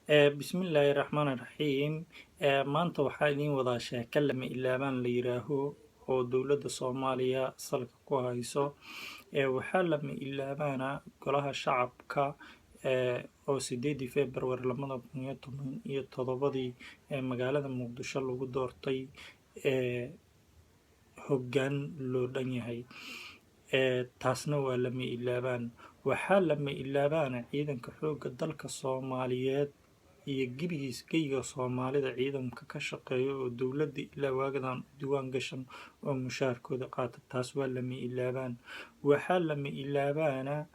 Bismillahirrahmanirrahiim. Maanta waxaa idiin wadaa sheeko lama ilaabaan la yiraaho oo dowladda Soomaaliya salka ku hayso. Waxaa lama ilaabaana golaha shacabka oo 8 February 2017 magaalada Muqdisho lagu doortay hoggaan loo dhan yahay. Taasna waa lama ilaabaan. Waxaa lama ilaabaana ciidanka xoogga dalka Soomaaliyeed iyo geyga Soomaalida ciidanka ka shaqeeya oo dowladda ilaa waagadan diiwaan gashan oo mushaarkooda qaata. Taas waa lama ilaabaan. Waxaa lama ilaabaana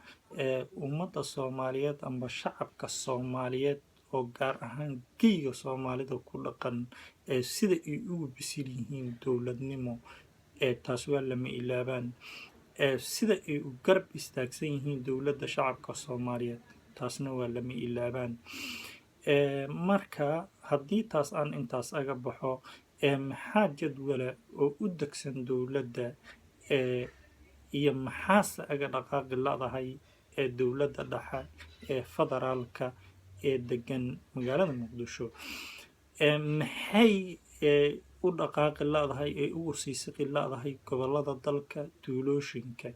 ummadda Soomaaliyeed amba shacabka Soomaaliyeed oo gaar ahaan geyga Soomaalida ku dhaqan sida ay ugu bisil yihiin dowladnimo. Taas waa lama ilaabaan. Sida ay u garab istaagsan yihiin dowladda shacabka Soomaaliyeed. Taasna waa lama ilaabaan. Marka haddii taas aan intaas aga baxo maxaa jadwala oo u degsan dowladda iyo maxaase aga dhaqaaqi ladahay dowladda dhexe federaalka degan magaalada Muqdisho. Maxay u dhaqaaqi ladahay ugu siisiqi ladahay gobolada dalka tuulooyinka.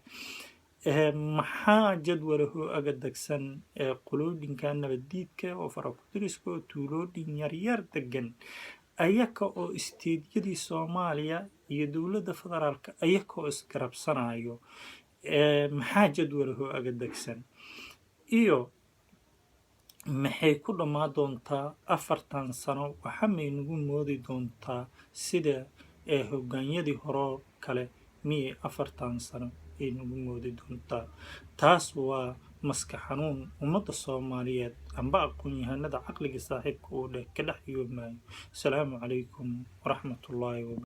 Maxaa jadwalaho aga degsan qoloodinka nabadiidka oo farakutiriska oo tuulooyin yaryar degan ayaka oo isteediyadii Soomaaliya iyo dowladda federaalka ayaka oo isgarabsanayo. Maxaa jadwalaho aga degsan iyo maxay ku dhamaan doontaa 40 sano. Waxa may nagu moodi doontaa sida hoggaanyadii hore kale miyay 40 sano ay nagu moodi doontaa. Taas waa maskax xanuun ummadda Soomaaliyeed amba aqoon-yahanada caqliga saaxiibka u leh ka dhex yoomayo. Assalaamu calaykum waraxmatullaahi wabarakaatuh.